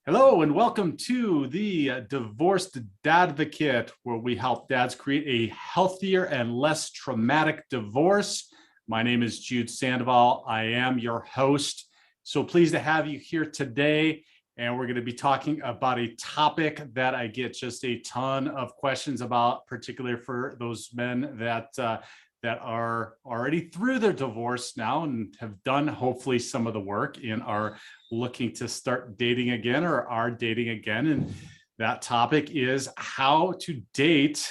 Hello and welcome to the Divorced Dadvocate, where we help dads create a healthier and less traumatic divorce. My name is Jude Sandoval. I am your host. So pleased to have you here today. And we're going to be talking about a topic that I get just a ton of questions about, particularly for those men that are already through their divorce now and have done hopefully some of the work and are looking to start dating again or are dating again. And that topic is how to date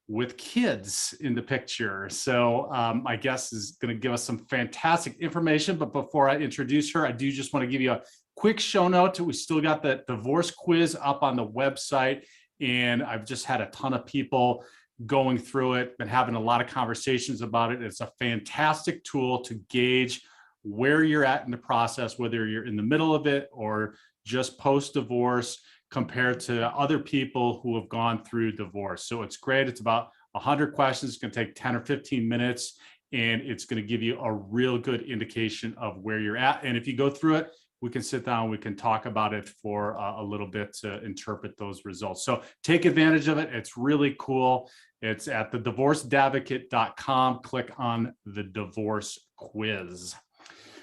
with kids in the picture. So my guest is going to give us some fantastic information. But before I introduce her, I do just want to give you a quick show note. We still got the divorce quiz up on the website. And I've just had a ton of people going through it, been having a lot of conversations about it. It's a fantastic tool to gauge where you're at in the process, whether you're in the middle of it or just post-divorce compared to other people who have gone through divorce. So it's great. It's about 100 questions. It's going to take 10 or 15 minutes, and it's going to give you a real good indication of where you're at. And if you go through it, we can sit down, we can talk about it for a little bit to interpret those results. So take advantage of it. It's really cool. It's at thedivorcedadvocate.com. Click on the divorce quiz.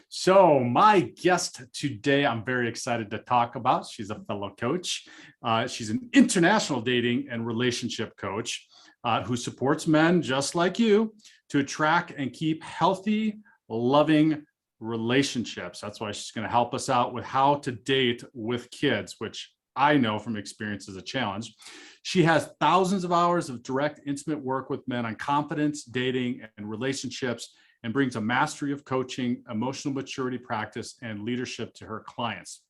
So my guest today, I'm very excited to talk about. She's a fellow coach. She's an international dating and relationship coach who supports men just like you to attract and keep healthy, loving relationships. That's why she's going to help us out with how to date with kids, which I know from experience is a challenge. She has thousands of hours of direct, intimate work with men on confidence, dating, and relationships, and brings a mastery of coaching, emotional maturity practice, and leadership to her clients.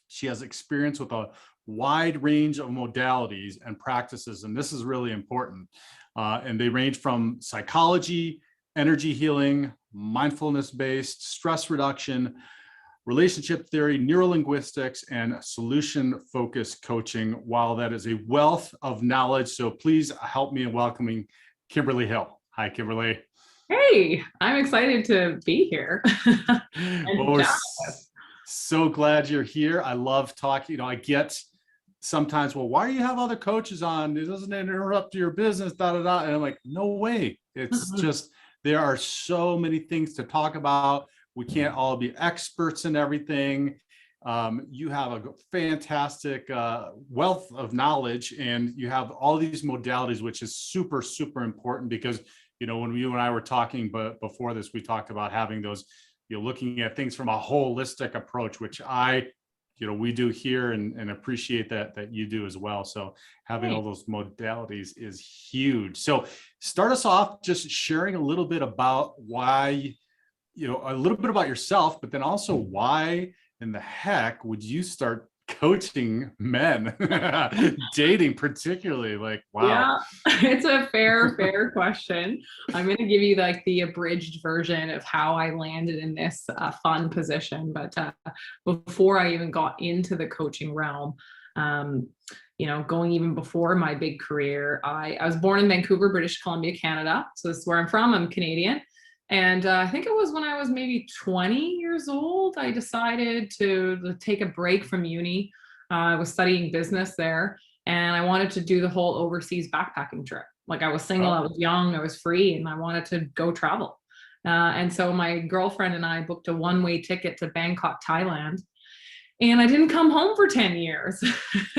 She has experience with a wide range of modalities and practices, and this is really important. And they range from psychology, energy healing, mindfulness-based, stress reduction, relationship theory, neurolinguistics, and solution-focused coaching. While that is a wealth of knowledge, so please help me in welcoming Kimberly Hill. Hi, Kimberly. Hey, I'm excited to be here. Well, we're so glad you're here. I love talking. I get sometimes, well, why do you have other coaches on? It doesn't interrupt your business, da da da. And I'm like, no way. It's just, there are so many things to talk about. We can't all be experts in everything. You have a fantastic wealth of knowledge, and you have all these modalities, which is super, super important because, when you and I were talking, but before this, we talked about having those, looking at things from a holistic approach, which we do here and appreciate that you do as well. So having all those modalities is huge. So start us off just sharing a little bit about why, a little bit about yourself, but then also why in the heck would you start coaching men, dating particularly? Like, wow. Yeah, it's a fair question. I'm going to give you like the abridged version of how I landed in this fun position. But before I even got into the coaching realm, going even before my big career, I was born in Vancouver, British Columbia, Canada. So this is where I'm from. I'm Canadian. And I think it was when I was maybe 20 years old, I decided to take a break from uni. I was studying business there, and I wanted to do the whole overseas backpacking trip. Like, I was single, I was young, I was free, and I wanted to go travel. And so my girlfriend and I booked a one-way ticket to Bangkok, Thailand. And I didn't come home for 10 years.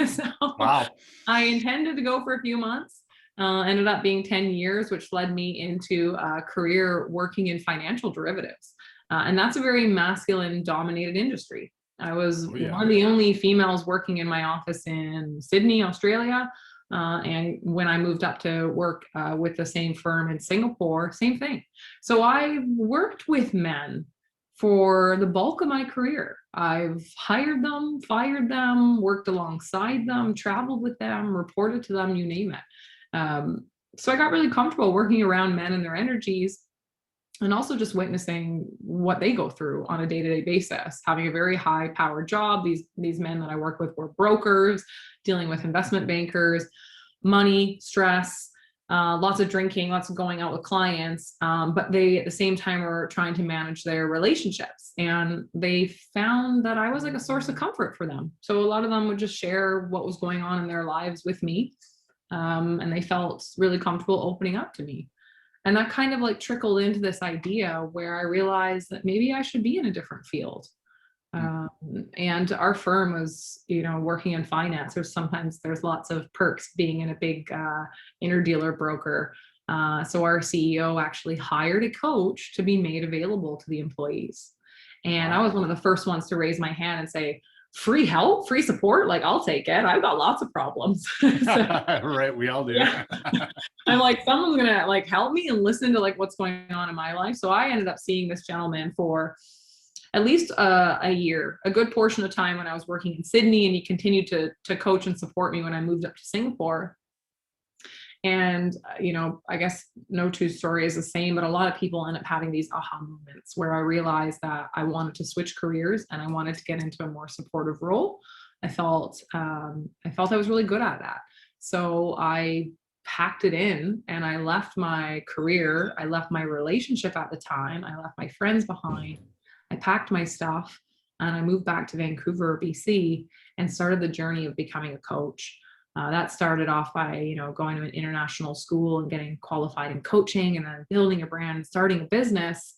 So wow. I intended to go for a few months. Ended up being 10 years, which led me into a career working in financial derivatives. And that's a very masculine dominated industry. I was one of the only females working in my office in Sydney, Australia. And when I moved up to work with the same firm in Singapore, same thing. So I worked with men for the bulk of my career. I've hired them, fired them, worked alongside them, traveled with them, reported to them, you name it. So I got really comfortable working around men and their energies, and also just witnessing what they go through on a day-to-day basis, having a very high-powered job. These men that I work with were brokers, dealing with investment bankers, money, stress, lots of drinking, lots of going out with clients, but they at the same time were trying to manage their relationships, and they found that I was like a source of comfort for them. So a lot of them would just share what was going on in their lives with me, and they felt really comfortable opening up to me. And that kind of like trickled into this idea where I realized that maybe I should be in a different field. Um, and our firm was, working in finance. There's lots of perks being in a big interdealer broker. So our CEO actually hired a coach to be made available to the employees. And I was one of the first ones to raise my hand and say, free help, free support, like I'll take it. I've got lots of problems. So, right, we all do. yeah. I'm like, someone's gonna like help me and listen to like what's going on in my life. So I ended up seeing this gentleman for at least a year, a good portion of time when I was working in Sydney, and he continued to coach and support me when I moved up to Singapore. And, I guess no two story is the same, but a lot of people end up having these aha moments where I realized that I wanted to switch careers and I wanted to get into a more supportive role. I felt I was really good at that. So I packed it in and I left my career. I left my relationship at the time. I left my friends behind. I packed my stuff and I moved back to Vancouver, BC, and started the journey of becoming a coach. That started off by, going to an international school and getting qualified in coaching, and then building a brand and starting a business.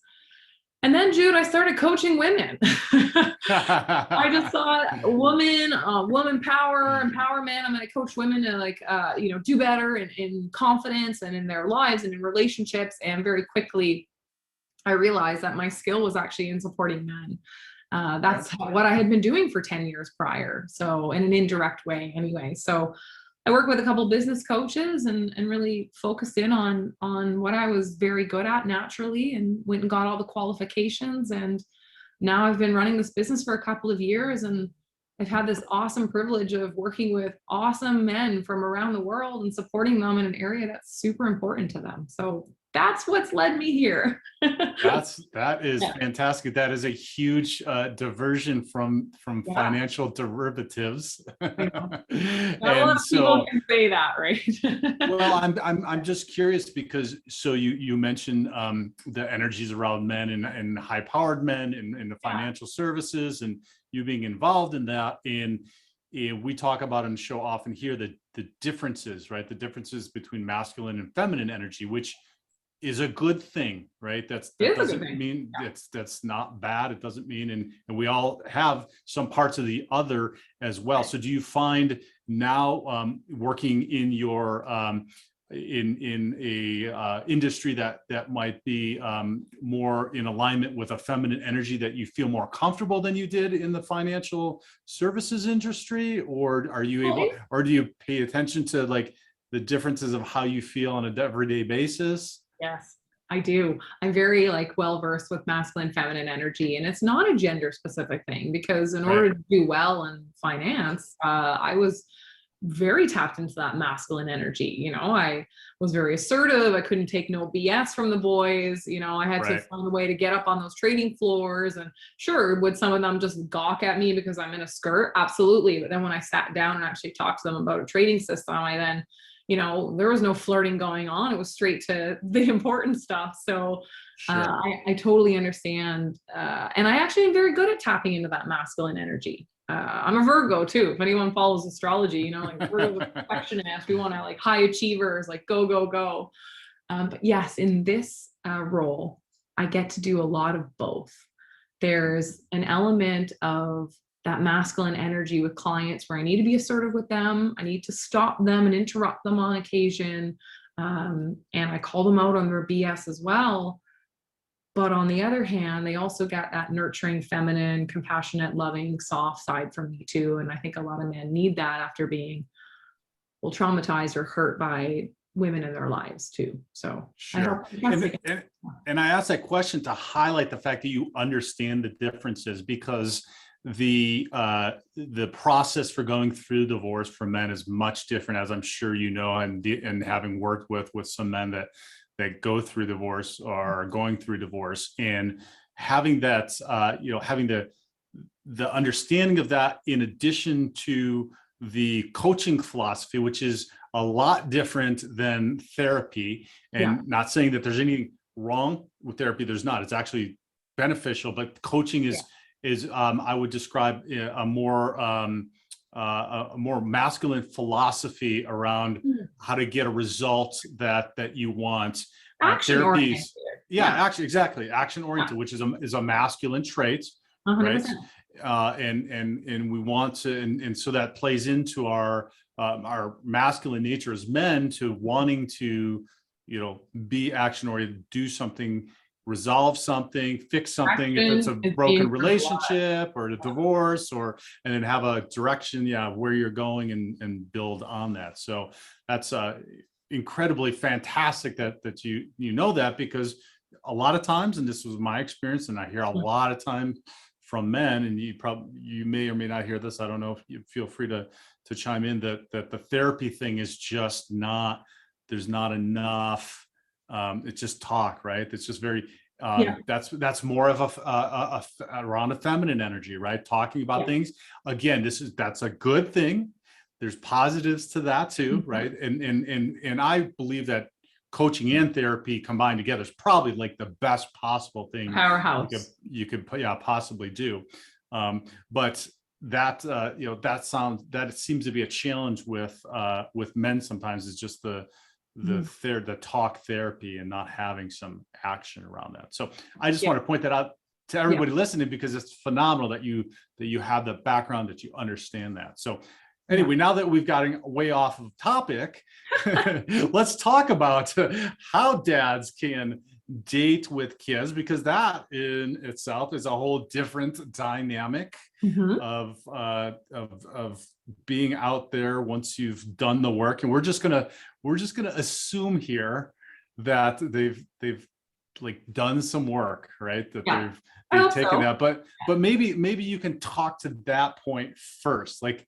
And then, Jude, I started coaching women. I just saw woman power, empowerment. I'm going to coach women to do better in confidence and in their lives and in relationships. And very quickly, I realized that my skill was actually in supporting men. That's what I had been doing for 10 years prior. So in an indirect way anyway. So I worked with a couple of business coaches and really focused in on what I was very good at naturally, and went and got all the qualifications. And now I've been running this business for a couple of years, and I've had this awesome privilege of working with awesome men from around the world and supporting them in an area that's super important to them. So that's what's led me here. That is fantastic. That is a huge diversion from financial derivatives. And a lot of people can say that, right? Well, I'm just curious because you mentioned the energies around men and high powered men in the financial services, and you being involved in that. And we talk about in the show often here the differences, right? The differences between masculine and feminine energy, which is a good thing, right? That doesn't mean that's not bad. It doesn't mean, and we all have some parts of the other as well. So do you find now working in your in a industry that might be more in alignment with a feminine energy, that you feel more comfortable than you did in the financial services industry? Or are you able, or do you pay attention to like the differences of how you feel on an everyday basis? Yes, I do. I'm very well versed with masculine, feminine energy, and it's not a gender specific thing, because in order to do well in finance, I was very tapped into that masculine energy. I was very assertive. I couldn't take no BS from the boys. I had to find a way to get up on those trading floors. And sure, would some of them just gawk at me because I'm in a skirt? Absolutely. But then when I sat down and actually talked to them about a trading system, I then there was no flirting going on. It was straight to the important stuff. So I totally understand. And I actually am very good at tapping into that masculine energy. I'm a Virgo too. If anyone follows astrology, Virgo is perfectionist. We want to high achievers, go, go, go. But yes, in this role, I get to do a lot of both. There's an element of that masculine energy with clients where I need to be assertive with them. I need to stop them and interrupt them on occasion. And I call them out on their BS as well. But on the other hand, they also get that nurturing, feminine, compassionate, loving, soft side from me too. And I think a lot of men need that after being traumatized or hurt by women in their lives too. So sure. And I asked that question to highlight the fact that you understand the differences, because the process for going through divorce for men is much different, as I'm sure you know, and having worked with some men that go through divorce or are going through divorce, and having that having the understanding of that, in addition to the coaching philosophy, which is a lot different than therapy. And not saying that there's anything wrong with therapy. There's not. It's actually beneficial, but coaching is I would describe a more masculine philosophy around how to get a result that you want. Action oriented. Actually, exactly. Action oriented, which is a masculine trait, 100%. Right? And we want to, and so that plays into our masculine nature as men to wanting to, be action oriented, do something, resolve something, fix something, if it's a broken relationship or a divorce, and then have a direction, where you're going and build on that. So that's incredibly fantastic that you know that, because a lot of times, and this was my experience, and I hear a lot of time from men, and you may or may not hear this, I don't know, if you feel free to chime in, that the therapy thing is just not, there's not enough. It's just talk, right? It's just very that's more of around a feminine energy, right? Talking about things. Again, that's a good thing. There's positives to that too, right? And I believe that coaching and therapy combined together is probably like the best possible thing powerhouse you could possibly do. But that that seems to be a challenge with men sometimes, is just the talk therapy and not having some action around that. So I just want to point that out to everybody listening, because it's phenomenal that you have the background, that you understand that. So anyway, now that we've gotten way off of topic, let's talk about how dads can date with kids, because that in itself is a whole different dynamic of being out there once you've done the work. And we're just gonna assume here that they've like done some work, right? That they've taken that, but maybe you can talk to that point first, like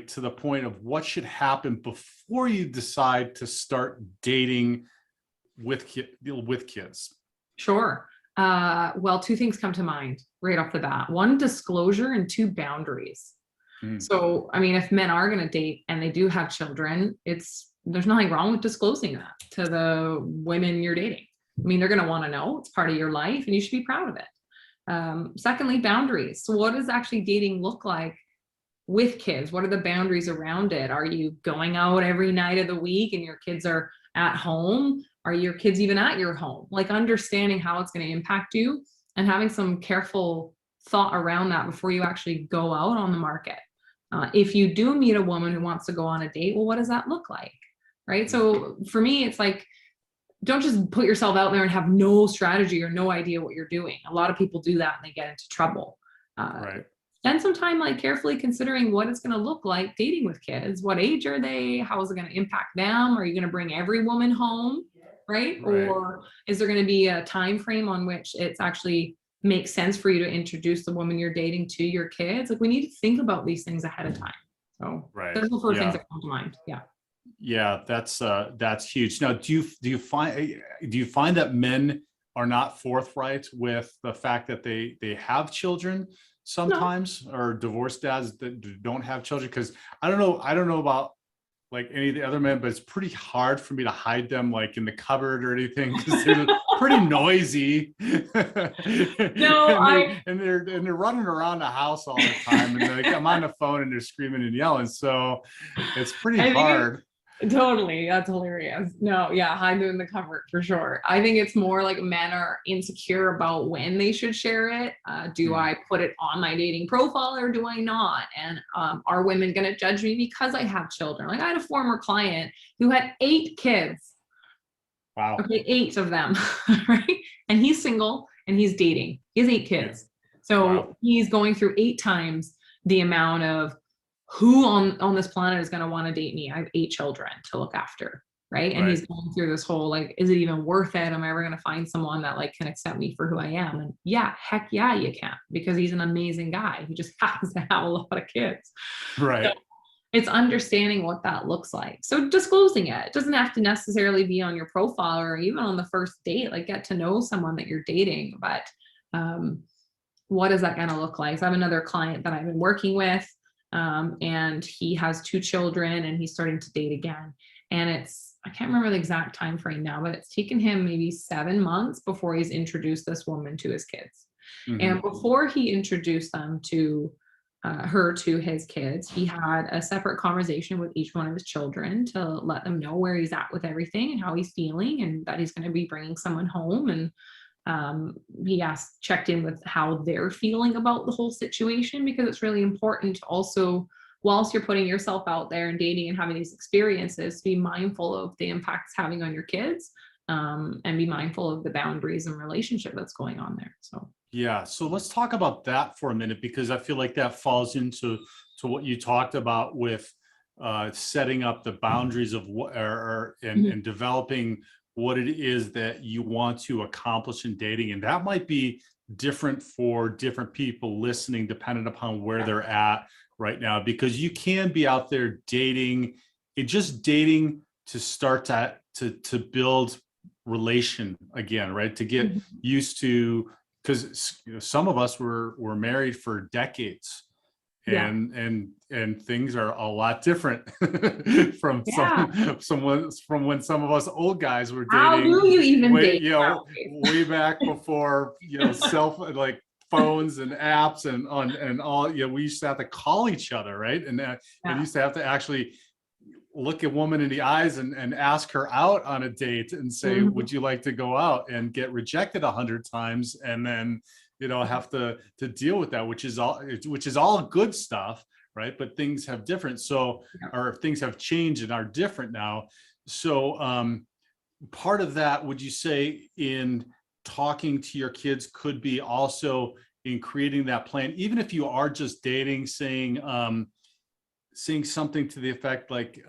to the point of what should happen before you decide to start dating with kids. Sure. Well, two things come to mind right off the bat. One, disclosure, and two, boundaries. So, I mean, if men are going to date and they do have children, there's nothing wrong with disclosing that to the women you're dating. I mean, they're going to want to know. It's part of your life and you should be proud of it. Secondly, boundaries. So what does actually dating look like with kids? What are the boundaries around it? Are you going out every night of the week and your kids are at home? Are your kids even at your home? Like, understanding how it's going to impact you and having some careful thought around that before you actually go out on the market. If you do meet a woman who wants to go on a date, well, what does that look like? Right? So for me, it's like, don't just put yourself out there and have no strategy or no idea what you're doing. A lot of people do that and they get into trouble. Right. Spend some time like carefully considering what it's going to look like dating with kids. What age are they? How is it going to impact them? Are you going to bring every woman home? Right? Or is there going to be a time frame on which it's actually makes sense for you to introduce the woman you're dating to your kids? Like, we need to think about these things ahead of time. So those are the first things that come to mind. Yeah, that's huge. Now, do you find that men are not forthright with the fact that they have children sometimes, or divorced dads that don't have children? Because I don't know about like any of the other men, but it's pretty hard for me to hide them like in the cupboard or anything, because they're pretty noisy. And they're running around the house all the time, and like I'm on the phone and they're screaming and yelling, so it's pretty hard. Totally. That's hilarious. No, hide them in the cupboard for sure. I think it's more like men are insecure about when they should share it. Do I put it on my dating profile or do I not? And are women going to judge me because I have children? Like, I had a former client who had 8 kids. Wow. Okay, 8 of them, right? And he's single and he's dating. He has 8 kids. So he's going through 8 times the amount of who on this planet is going to want to date me. I have 8 children to look after, right? And he's going through this whole, like, is it even worth it? Am I ever going to find someone that like can accept me for who I am? And heck yeah, you can, because he's an amazing guy. He just happens to have a lot of kids. Right. So it's understanding what that looks like. So disclosing it. It doesn't have to necessarily be on your profile or even on the first date. Like, get to know someone that you're dating, but what is that going to look like? So I have another client that I've been working with. and he has 2 children, and he's starting to date again. And I can't remember the exact time frame now, but it's taken him maybe 7 months before he's introduced this woman to his kids. And before he introduced her to his kids, he had a separate conversation with each one of his children to let them know where he's at with everything and how he's feeling, and that he's going to be bringing someone home. And he checked in with how they're feeling about the whole situation, because it's really important to also, whilst you're putting yourself out there and dating and having these experiences, be mindful of the impact it's having on your kids, and be mindful of the boundaries and relationship that's going on there. So yeah, so let's talk about that for a minute, because I feel like that falls into what you talked about with setting up the boundaries of what and developing what it is that you want to accomplish in dating. And that might be different for different people listening, depending upon where they're at right now, because you can be out there dating and just dating to start to build relation again, right? To get used to, because some of us were married for decades, and things are a lot different from from when some of us old guys were dating. How do you even date? Way back before like phones and apps and all. We used to have to call each other, right? And used to have to actually look a woman in the eyes and ask her out on a date and say, would you like to go out, and get rejected 100 times, and then have to deal with that, which is all good stuff, right? But things have things have changed and are different now. So part of that, would you say, in talking to your kids could be also in creating that plan, even if you are just dating, saying something to the effect like,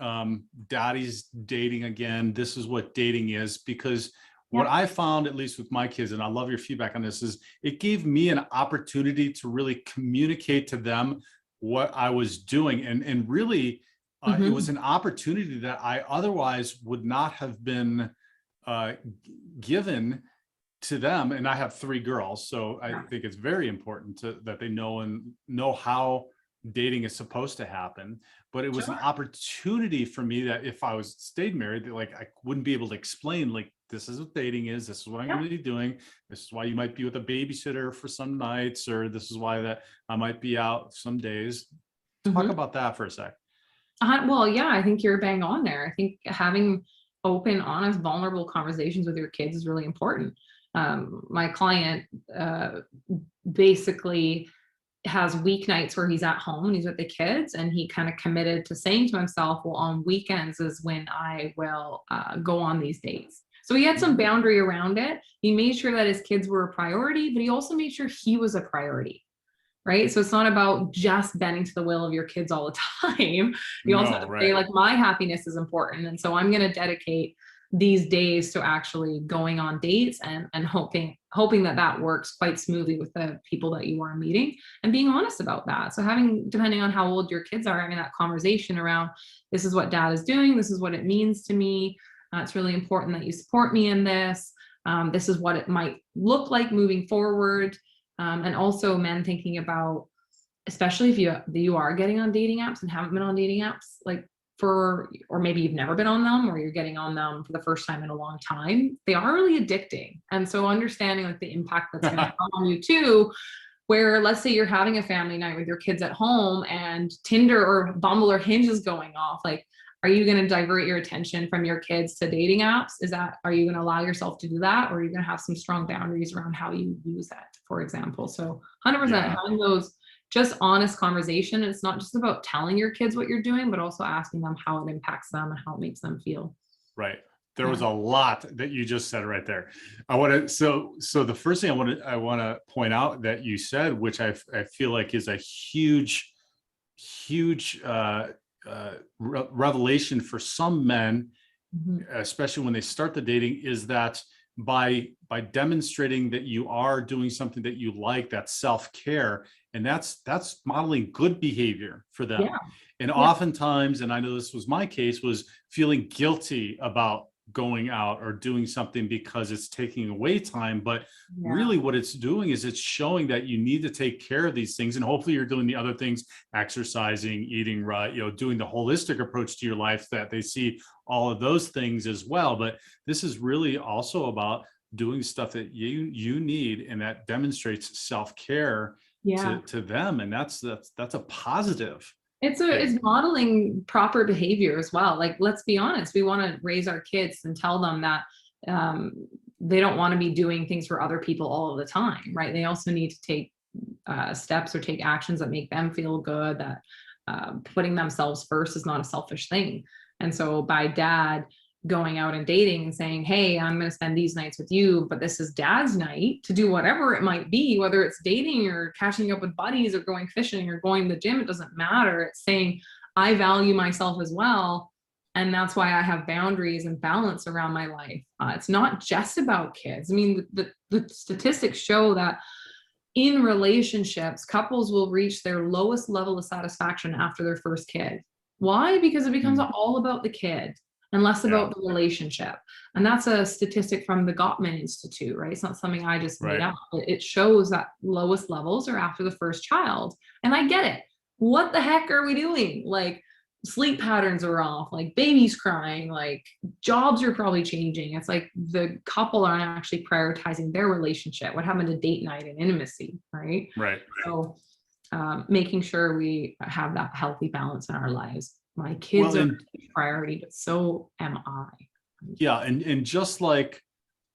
daddy's dating again, this is what dating is? Because what I found, at least with my kids, and I love your feedback on this, is it gave me an opportunity to really communicate to them what I was doing. And really, it was an opportunity that I otherwise would not have been given to them. And I have 3 girls, so I think it's very important that they know how dating is supposed to happen. But it was an opportunity for me that if I stayed married, that I wouldn't be able to explain, this is what dating is, this is what I'm going to be doing, this is why you might be with a babysitter for some nights, or this is why that I might be out some days. Talk about that for a sec. Well, yeah, I think you're bang on there. I think having open, honest, vulnerable conversations with your kids is really important. My client basically has weeknights where he's at home and he's with the kids, and he kind of committed to saying to himself, well, on weekends is when I will go on these dates. So he had some boundary around it. He made sure that his kids were a priority, but he also made sure he was a priority, right? So it's not about just bending to the will of your kids all the time. You also have to say, my happiness is important, and so I'm going to dedicate these days to actually going on dates and hoping that works quite smoothly with the people that you are meeting, and being honest about that. So depending on how old your kids are, having that conversation around, this is what dad is doing, this is what it means to me. It's really important that you support me in this. This is what it might look like moving forward. And also men thinking about, especially if you are getting on dating apps and haven't been on dating apps, or maybe you've never been on them, or you're getting on them for the first time in a long time, they are really addicting. And so understanding the impact that's going to come on you too, where let's say you're having a family night with your kids at home and Tinder or Bumble or Hinge is going off, are you going to divert your attention from your kids to dating apps? Are you going to allow yourself to do that? Or are you going to have some strong boundaries around how you use that, for example? So 100% having those just honest conversation. It's not just about telling your kids what you're doing, but also asking them how it impacts them and how it makes them feel. Right. There was a lot that you just said right there. I want to, so the first thing I want to point out that you said, which I feel like is a huge revelation for some men, especially when they start the dating, is that by demonstrating that you are doing something that you like, that's self-care, and that's modeling good behavior for them. And oftentimes, and I know this was my case, was feeling guilty about going out or doing something because it's taking away time, but Yeah. really what it's doing is it's showing that you need to take care of these things, and hopefully you're doing the other things, exercising, eating right, doing the holistic approach to your life, that they see all of those things as well. But this is really also about doing stuff that you need, and that demonstrates self-care Yeah. to them, and that's a positive It's thing. modeling proper behavior as well. Like, let's be honest, we want to raise our kids and tell them that um, they don't want to be doing things for other people all of the time, right? They also need to take steps or take actions that make them feel good, that putting themselves first is not a selfish thing. And so by dad going out and dating and saying, hey, I'm going to spend these nights with you, but this is dad's night to do whatever it might be, whether it's dating or catching up with buddies or going fishing or going to the gym, it doesn't matter. It's saying, I value myself as well. And that's why I have boundaries and balance around my life. It's not just about kids. I mean, the statistics show that in relationships, couples will reach their lowest level of satisfaction after their first kid. Why? Because it becomes all about the kid and less about the relationship. And that's a statistic from the Gottman Institute, right? It's not something I just made up. It shows that lowest levels are after the first child. And I get it. What the heck are we doing? Like, sleep patterns are off, like baby's crying, like jobs are probably changing. It's like the couple aren't actually prioritizing their relationship. What happened to date night and intimacy, right? Right. So making sure we have that healthy balance in our lives. My kids are a priority, but so am I. Yeah, and just like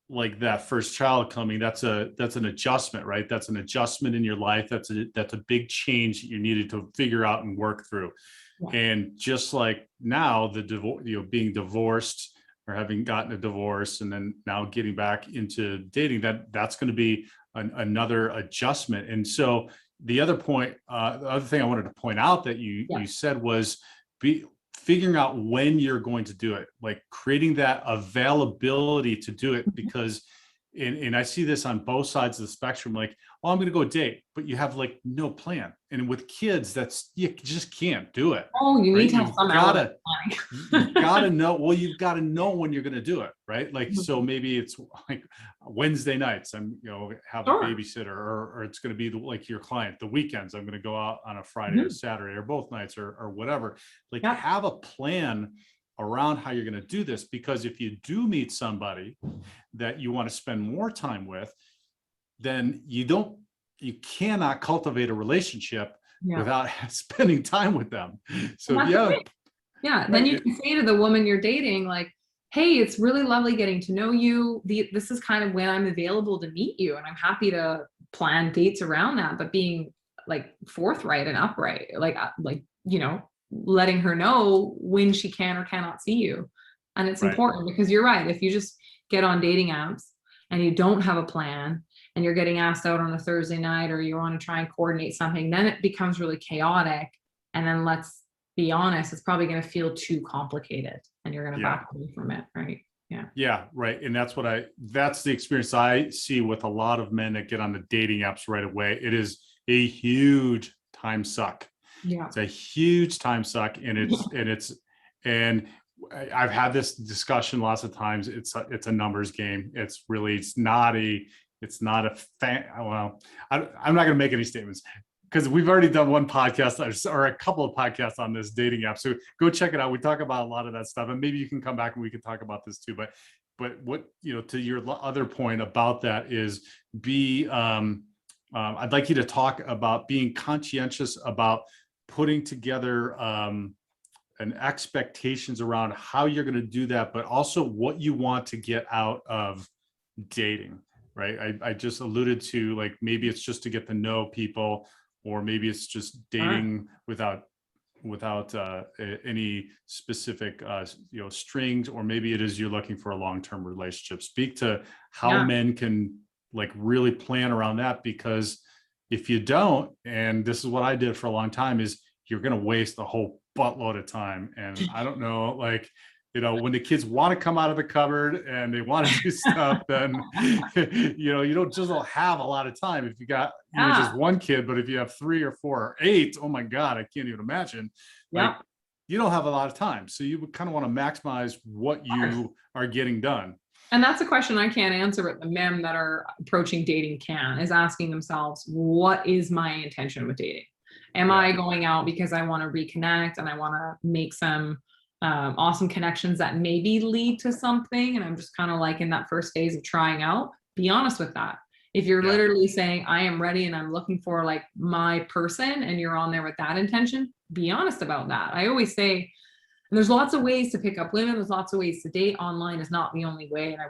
that first child coming, that's an adjustment, right? That's an adjustment in your life. That's a big change that you needed to figure out and work through. Yeah. And just like now, being divorced or having gotten a divorce and then now getting back into dating, that's going to be another adjustment. And so the other thing I wanted to point out that you said was figuring out when you're going to do it, like creating that availability to do it, because and I see this on both sides of the spectrum, like, oh, I'm going to go date, but you have like no plan. And with kids, you just can't do it. Oh, you need to have some element. You've got to know, well, you've got to know when you're going to do it, right? Like, so maybe it's like Wednesday nights, I'm, have a babysitter, or it's going to be like your client, the weekends, I'm going to go out on a Friday or Saturday or both nights or whatever. Like, have a plan around how you're going to do this, because if you do meet somebody that you want to spend more time with, then you cannot cultivate a relationship without spending time with them. So then you can say to the woman you're dating, like, hey, it's really lovely getting to know you. This is kind of when I'm available to meet you, and I'm happy to plan dates around that, but being like forthright and upright, like letting her know when she can or cannot see you. And it's important, because you're right. If you just get on dating apps and you don't have a plan and you're getting asked out on a Thursday night, or you want to try and coordinate something, then it becomes really chaotic. And then let's be honest, it's probably going to feel too complicated and you're going to back away from it. Right. Yeah. Right. And that's the experience I see with a lot of men that get on the dating apps right away. It is a huge time suck. Yeah. It's a huge time suck. And I've had this discussion lots of times. It's a numbers game. It's not a fan. Well, I'm not going to make any statements, because we've already done one podcast or a couple of podcasts on this dating app. So go check it out. We talk about a lot of that stuff, and maybe you can come back and we can talk about this too. But what, to your other point about that is I'd like you to talk about being conscientious about putting together and expectations around how you're going to do that, but also what you want to get out of dating, right? I just alluded to, like, maybe it's just to get to know people, or maybe it's just dating without any specific strings, or maybe it is you're looking for a long-term relationship. Speak to how men can like really plan around that, because if you don't, and this is what I did for a long time, is you're going to waste a whole buttload of time. And I don't know, like, when the kids want to come out of the cupboard and they want to do stuff, then, you don't just have a lot of time. If you got just one kid, but if you have 3 or 4 or 8, oh my God, I can't even imagine. Like, you don't have a lot of time. So you would kind of want to maximize what you are getting done. And that's a question I can't answer, but the men that are approaching dating can, is asking themselves, what is my intention with dating? Am I going out because I want to reconnect and I want to make some awesome connections that maybe lead to something? And I'm just kind of like in that first phase of trying out. Be honest with that. If you're literally saying, I am ready and I'm looking for like my person, and you're on there with that intention, be honest about that. I always say, and there's lots of ways to pick up women. There's lots of ways to date. Online is not the only way. And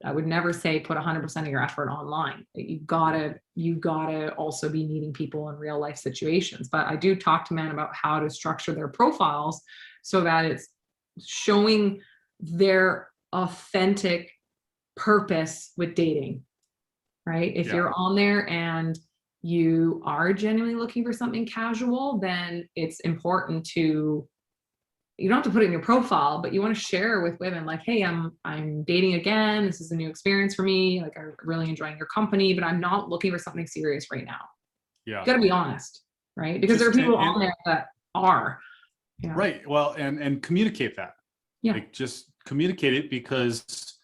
I would never say put 100% of your effort online. You gotta also be meeting people in real life situations. But I do talk to men about how to structure their profiles so that it's showing their authentic purpose with dating, right? If you're on there and you are genuinely looking for something casual, then it's important to, you don't have to put it in your profile, but you want to share with women like, hey, I'm dating again. This is a new experience for me. Like, I'm really enjoying your company, but I'm not looking for something serious right now. Yeah. You got to be honest, right? Because there are people on there that are. Right. Well, and communicate that. Yeah. Like, just communicate it, because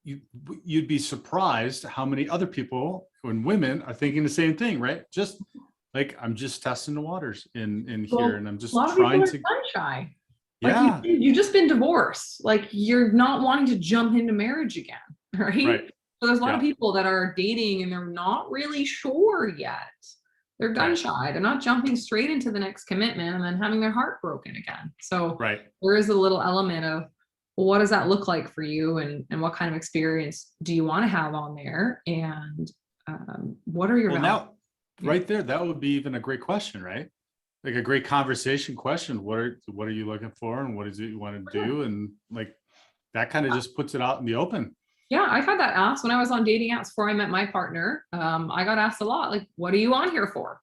you'd be surprised how many other people and women are thinking the same thing, right? Just like, I'm just testing the waters in here, and I'm just trying to. Gun shy. Yeah. Like you just been divorced. Like, you're not wanting to jump into marriage again, right? Right. So there's a lot of people that are dating and they're not really sure yet. They're gun shy. They're not jumping straight into the next commitment and then having their heart broken again. So there is a little element of, well, what does that look like for you, and what kind of experience do you want to have on there, and what are your values? Now, right there, that would be even a great question, right? Like a great conversation question. What are you looking for, and what is it you want to do? And like, that kind of just puts it out in the open. Yeah, I've had that asked when I was on dating apps before I met my partner. I got asked a lot, like, what are you on here for?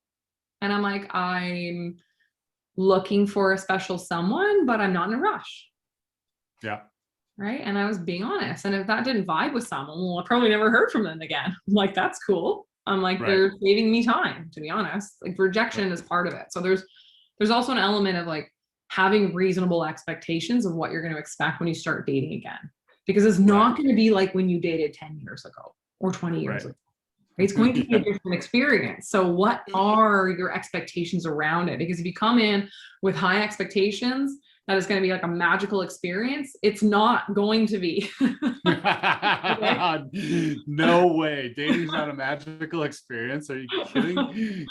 And I'm like, I'm looking for a special someone, but I'm not in a rush. Yeah. Right. And I was being honest. And if that didn't vibe with someone, well, I probably never heard from them again. I'm like, that's cool. I'm like, they're saving me time, to be honest. Like, rejection is part of it. So there's also an element of like having reasonable expectations of what you're going to expect when you start dating again, because it's not going to be like when you dated 10 years ago or 20 years ago. It's going to be a different experience. So what are your expectations around it? Because if you come in with high expectations, that is going to be like a magical experience, it's not going to be. No way. Dating's not a magical experience. Are you kidding?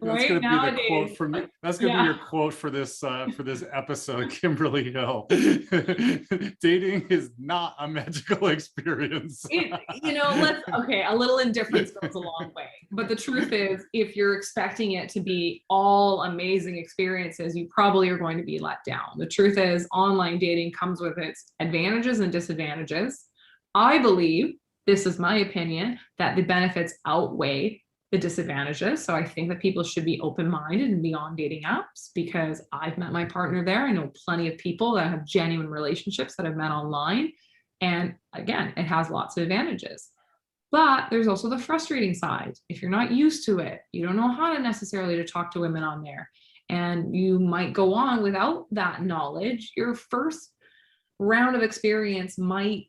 That's going to be the quote for me. That's going to be your quote for this episode, Kimberly Hill. Dating is not a magical experience. A little indifference goes a long way. But the truth is, if you're expecting it to be all amazing experiences, you probably are going to be let down. The truth is, online dating comes with its advantages and disadvantages. I believe, this is my opinion, that the benefits outweigh the disadvantages. So I think that people should be open-minded and be on dating apps, because I've met my partner there. I know plenty of people that have genuine relationships that I've met online. And again, it has lots of advantages. But there's also the frustrating side. If you're not used to it, you don't know how to necessarily talk to women on there, and you might go on without that knowledge. Your first round of experience might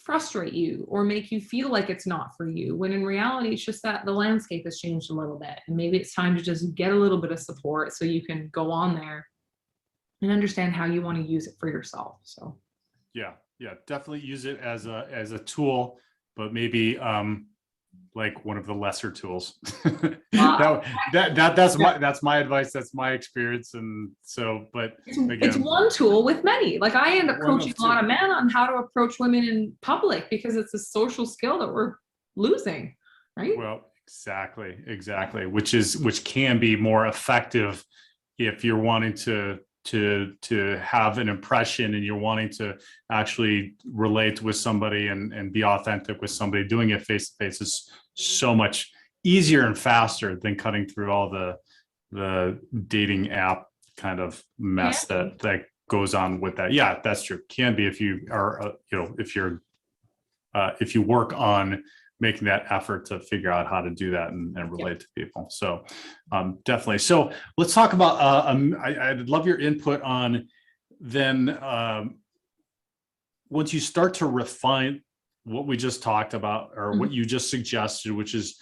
frustrate you or make you feel like it's not for you, when in reality, it's just that the landscape has changed a little bit. And maybe it's time to just get a little bit of support so you can go on there and understand how you want to use it for yourself. So yeah, definitely use it as a tool, but maybe like one of the lesser tools. That's my advice. That's my experience. And so, but again, it's one tool with many. Like, I end up coaching a lot of men on how to approach women in public, because it's a social skill that we're losing, right? Well, exactly. Which can be more effective if you're wanting to have an impression, and you're wanting to actually relate with somebody and be authentic with somebody. Doing it face to face is so much easier and faster than cutting through all the dating app kind of mess that goes on with that. Yeah, that's true. Can be if you are if you work on making that effort to figure out how to do that and relate to people. So definitely. So let's talk about, I'd love your input on then once you start to refine what we just talked about, or what you just suggested, which is,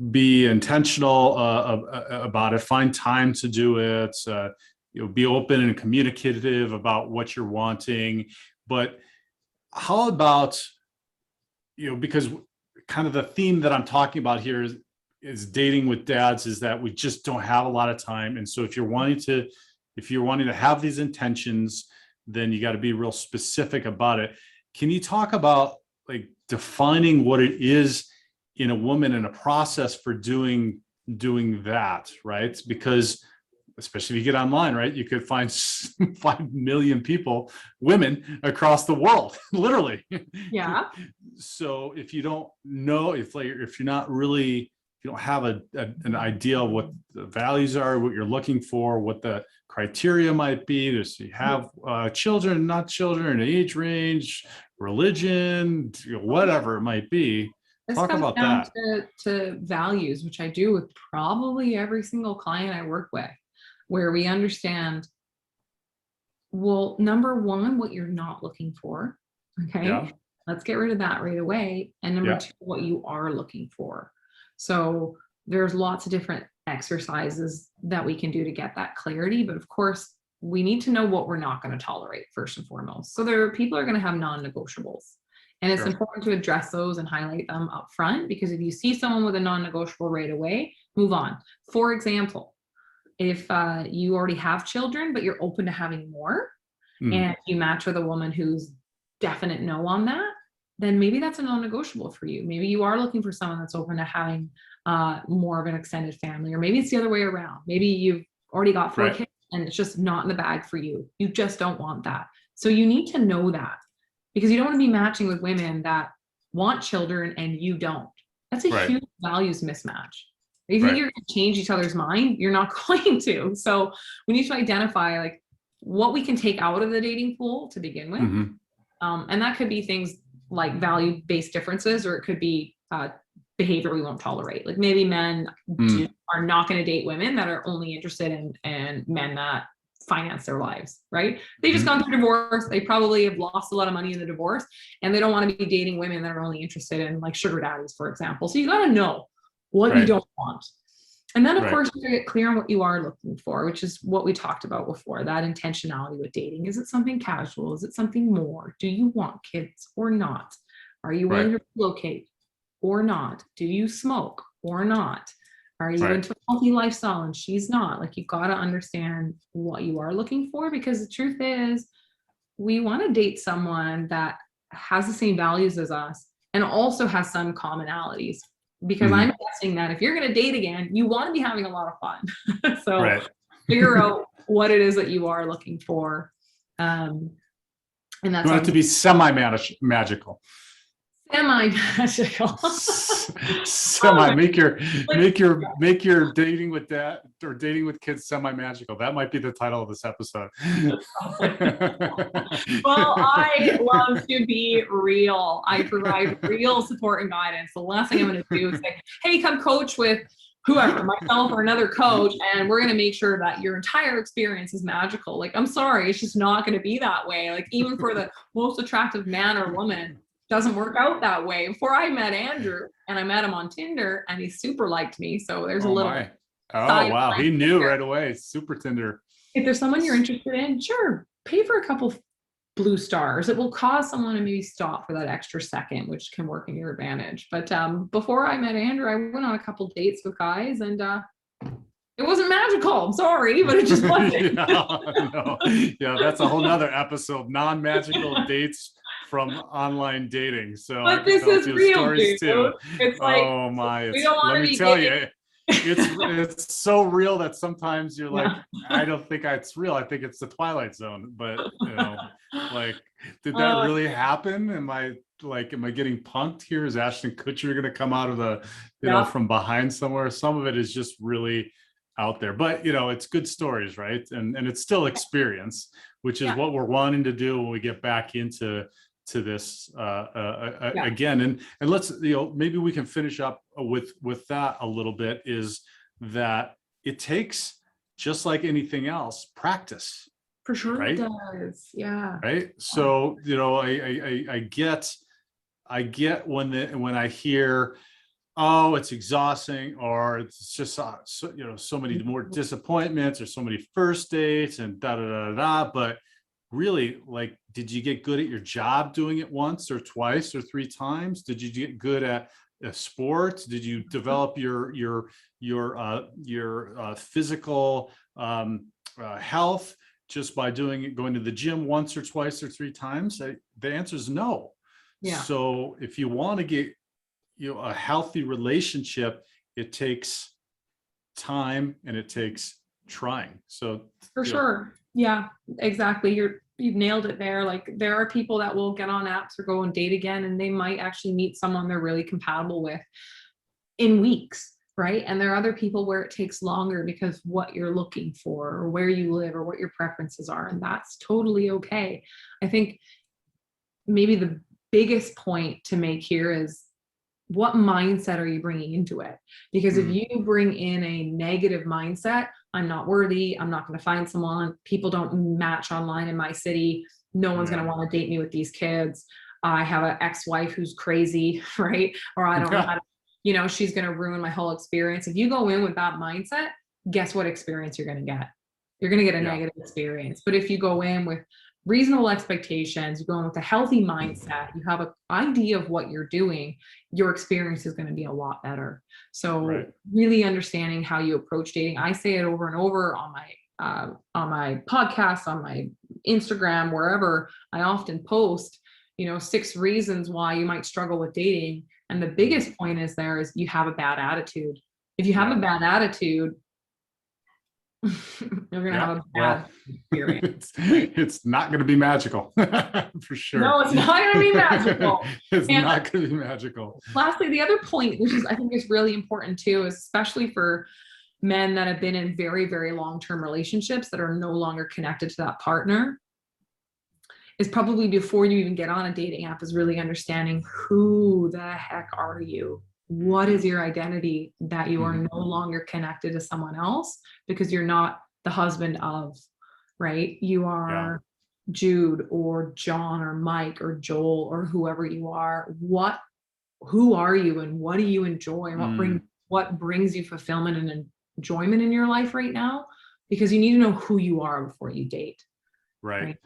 be intentional about it, find time to do it, be open and communicative about what you're wanting. But how about, because kind of the theme that I'm talking about here is dating with dads, is that we just don't have a lot of time. And so if you're wanting to have these intentions, then you got to be real specific about it. Can you talk about like defining what it is in a woman and a process for doing that, right? Because especially if you get online, right, you could find 5 million people, women across the world, literally. Yeah. So if you don't know, if you're not really, if you don't have an idea of what the values are, what you're looking for, what the criteria might be, does you have children, not children, age range, religion, whatever it might be. This Talk comes about down that. to values, which I do with probably every single client I work with, where we understand, well, number one, what you're not looking for. Okay. Yeah. Let's get rid of that right away. And number two, what you are looking for. So there's lots of different exercises that we can do to get that clarity. But of course, we need to know what we're not going to tolerate first and foremost. So there are people are going to have non-negotiables. And it's important to address those and highlight them up front, because if you see someone with a non-negotiable right away, move on. For example, if you already have children, but you're open to having more, and you match with a woman who's definite no on that, then maybe that's a non-negotiable for you. Maybe you are looking for someone that's open to having more of an extended family, or maybe it's the other way around. Maybe you've already got 4 kids and it's just not in the bag for you. You just don't want that. So you need to know that, because you don't want to be matching with women that want children and you don't. That's a huge values mismatch. If you think you're going to change each other's mind, you're not going to. So we need to identify like what we can take out of the dating pool to begin with. And that could be things like value-based differences, or it could be behavior we won't tolerate. Like maybe men are not going to date women that are only interested in men that finance their lives, right? They just gone through divorce. They probably have lost a lot of money in the divorce, and they don't want to be dating women that are only interested in like sugar daddies, for example. So you got to know what you don't want. And then of course you get clear on what you are looking for, which is what we talked about before, that intentionality with dating. Is it something casual? Is it something more? Do you want kids or not? Are you willing to relocate or not? Do you smoke or not? Are you into a healthy lifestyle and she's not? Like, you've got to understand what you are looking for, because the truth is we want to date someone that has the same values as us and also has some commonalities, because I'm guessing that if you're going to date again, you want to be having a lot of fun. So figure out what it is that you are looking for. And that's you want it to be semi-magical. Semi-magical. Make your dating with that or dating with kids semi-magical. That might be the title of this episode. Well, I love to be real. I provide real support and guidance. The last thing I'm going to do is say, hey, come coach with whoever, myself or another coach, and we're going to make sure that your entire experience is magical. Like, I'm sorry, it's just not going to be that way. Like, even for the most attractive man or woman, doesn't work out that way. Before I met Andrew, and I met him on Tinder, and he super liked me. So there's a little. Wow, he knew right away. Super Tinder. If there's someone you're interested in, sure, pay for a couple blue stars. It will cause someone to maybe stop for that extra second, which can work in your advantage. But before I met Andrew, I went on a couple dates with guys, and it wasn't magical. I'm sorry, but it just wasn't. Yeah, that's a whole nother episode. Non-magical dates from online dating. So, but this is real, dude. Too. It's like, oh my! Let me tell you, it's so real that sometimes you're like, I don't think it's real. I think it's the Twilight Zone. But like, did that really happen? Am I getting punked here? Is Ashton Kutcher going to come out of the, from behind somewhere? Some of it is just really out there, but it's good stories, right? And it's still experience, which is what we're wanting to do when we get back into to this Yeah. again. And let's, maybe we can finish up with that a little bit, is that it takes, just like anything else, practice. For sure Right? it does. Yeah. Right. So, I get when I hear, oh, it's exhausting, or it's just so many more disappointments, or so many first dates, and da da da da. But really, like, did you get good at your job doing it once or twice or three times? Did you get good at sports? Did you develop your physical health just by going to the gym once or twice or three times? The answer is no. Yeah. So if you want to get a healthy relationship, it takes time and it takes trying. So For sure. Yeah, exactly. You've nailed it there. Like, there are people that will get on apps or go and date again, and they might actually meet someone they're really compatible with in weeks, right? And there are other people where it takes longer because what you're looking for, or where you live, or what your preferences are, and that's totally okay. I think maybe the biggest point to make here is, what mindset are you bringing into it? Because if you bring in a negative mindset, I'm not worthy, I'm not going to find someone, people don't match online in my city, no one's going to want to date me with these kids, I have an ex-wife who's crazy, right? Or I don't know how to, she's going to ruin my whole experience. If you go in with that mindset, guess what experience you're going to get? You're going to get a negative experience. But if you go in with reasonable expectations, you go in with a healthy mindset, you have an idea of what you're doing, your experience is going to be a lot better. So really understanding how you approach dating. I say it over and over on my podcast, on my Instagram, wherever I often post, 6 reasons why you might struggle with dating. And the biggest point is you have a bad attitude. If you have a bad attitude, you're going to have a bad experience. It's not going to be magical. For sure. No, it's not going to be magical. It's not going to be magical. Lastly, the other point, which I think is really important too, is especially for men that have been in very, very long-term relationships that are no longer connected to that partner, is probably before you even get on a dating app, is really understanding, who the heck are you? What is your identity that you are no longer connected to someone else, because you're not the husband of, right? You are Jude or John or Mike or Joel or whoever you are. Who are you, and what do you enjoy, and what brings you fulfillment and enjoyment in your life right now? Because you need to know who you are before you date. Right?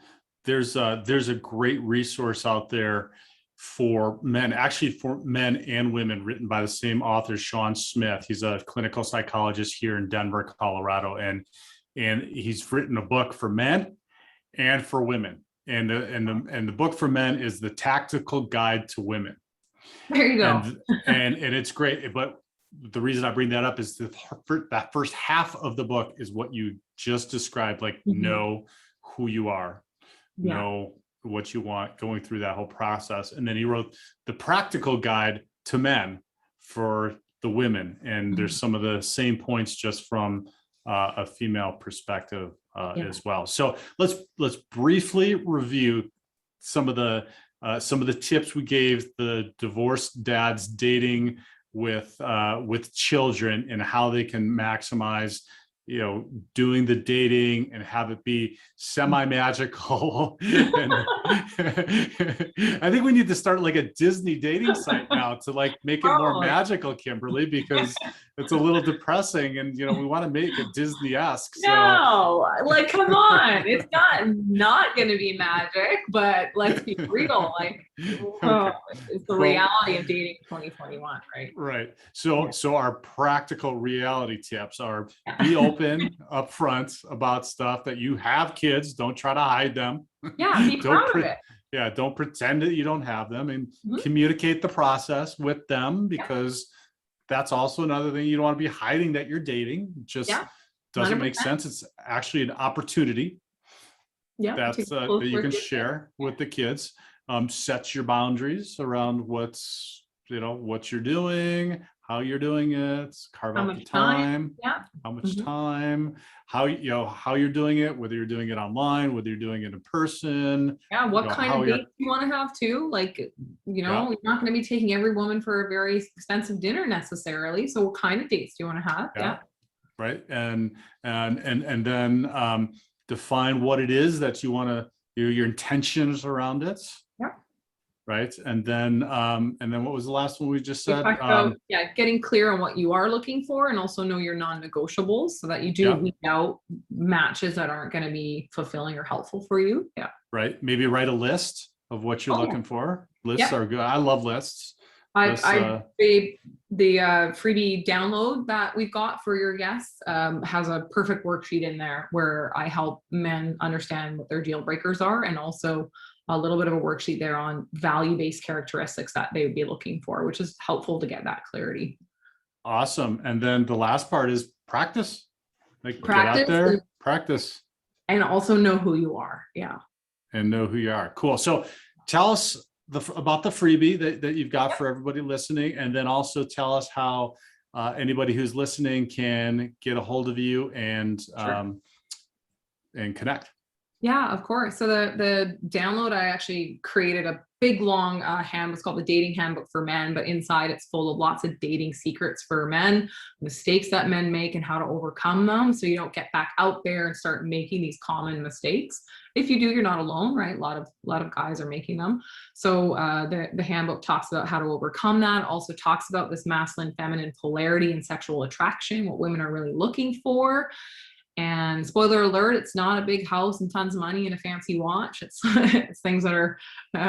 There's a great resource out there for men, actually for men and women, written by the same author, Sean Smith. He's a clinical psychologist here in Denver, Colorado, and he's written a book for men and for women. And the book for men is The Tactical Guide to Women. There you go. And it's great. But the reason I bring that up is that first half of the book is what you just described, like know who you are, know what you want, going through that whole process. And then he wrote The Practical Guide to Men for the women. And there's some of the same points, just from a female perspective as well. So let's briefly review some of the tips we gave the divorced dads dating with children, and how they can maximize doing the dating and have it be semi-magical. And I think we need to start like a Disney dating site now to like make it more magical, Kimberly, because it's a little depressing, and we want to make it Disney-esque. No, like, come on, it's not going to be magic, but let's be real. Like, it's the reality of dating 2021, right? Right. So our practical reality tips are: be open up front about stuff, that you have kids, don't try to hide them. Yeah, be proud of it. Yeah, don't pretend that you don't have them, and communicate the process with them, because that's also another thing. You don't want to be hiding that you're dating. Just doesn't 100%. Make sense. It's actually an opportunity that you can share with the kids. Set your boundaries around what you're doing, how you're doing it, carve How out the much time? time, Yeah. how much Mhm. time, how how you're doing it, whether you're doing it online, whether you're doing it in person, Yeah, what kind how of you're, dates you want to have too? Like, yeah, you're not going to be taking every woman for a very expensive dinner necessarily. So what kind of dates do you want to have? yeah, Yeah. right. And then define what it is that you want to, your intentions around it. Yeah. Right. And then what was the last one we just We said? talked about, yeah, getting clear on what you are looking for and also know your non-negotiables so that you do Yeah. weed out matches that aren't going to be fulfilling or helpful for you. Yeah. Right. Maybe write a list of what you're Oh, yeah. looking for. Lists Yeah. are good. I love lists. Lists, The freebie download that we've got for your guests has a perfect worksheet in there where I help men understand what their deal breakers are, and also a little bit of a worksheet there on value-based characteristics that they would be looking for, which is helpful to get that clarity. awesome. And then the last part is practice. Like get out Practice there, practice, and also know who you are. Yeah. and know who you are. Cool. So tell us about the freebie that you've got for everybody listening, and then also tell us how anybody who's listening can get a hold of you and connect. Yeah, of course. So the download, I actually created a big long handbook. It's called the Dating Handbook for Men, but inside it's full of lots of dating secrets for men, mistakes that men make and how to overcome them so you don't get back out there and start making these common mistakes. If you do, you're not alone, right? A lot of guys are making them. So the handbook talks about how to overcome that. Also talks about this masculine feminine polarity and sexual attraction, what women are really looking for. And spoiler alert, it's not a big house and tons of money and a fancy watch. It's, it's things that are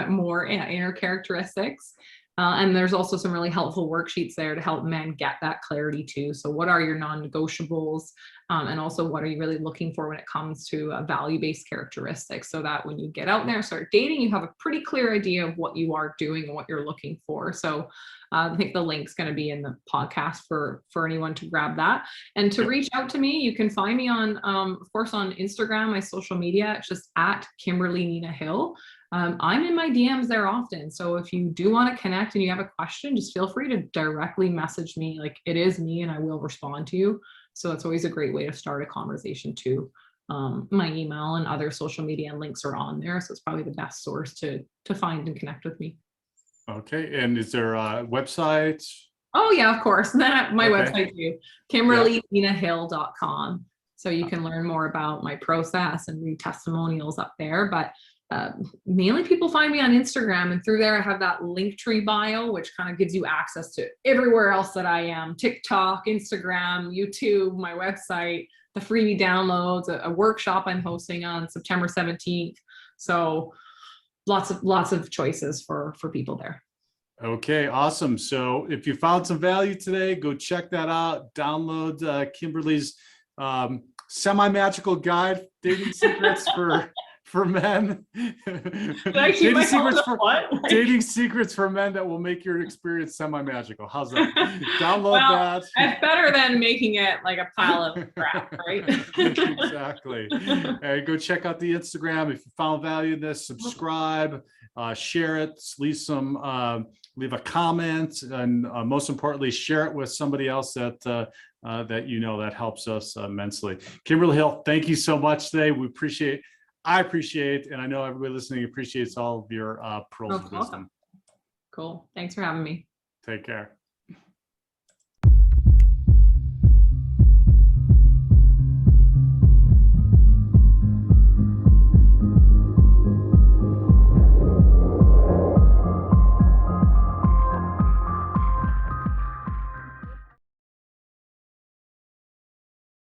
more inner characteristics. And there's also some really helpful worksheets there to help men get that clarity too. So what are your non-negotiables? And also what are you really looking for when it comes to value-based characteristics, so that when you get out there and start dating, you have a pretty clear idea of what you are doing and what you're looking for. So I think the link's going to be in the podcast for anyone to grab that. And to reach out to me, you can find me on, of course, on Instagram, my social media. It's just at Kimberly Nina Hill. I'm in my DMs there often. So if you do want to connect and you have a question, just feel free to directly message me. Like, it is me and I will respond to you. So it's always a great way to start a conversation too. My email and other social media links are on there. So it's probably the best source to find and connect with me. Okay. And is there a website? Oh yeah, of course. My website too, KimberlyNinaHill.com. So you can learn more about my process and read testimonials up there. But mainly people find me on Instagram, and through there I have that Linktree bio, which kind of gives you access to everywhere else that I am: TikTok, Instagram, YouTube, my website, the freebie downloads, a workshop I'm hosting on September 17th. So lots of choices for people there. Okay, awesome. So if you found some value today, go check that out. Download Kimberly's semi-magical guide, dating secrets for men. Dating secrets for men that will make your experience semi-magical. How's that? Download that. It's better than making it like a pile of crap, right? Exactly. And go check out the Instagram. If you found value in this, subscribe, share it, leave a comment, and most importantly, share it with somebody else that that helps us immensely. Kimberly Hill, thank you so much today. I appreciate, and I know everybody listening appreciates all of your pearls of wisdom. Cool. Thanks for having me. Take care.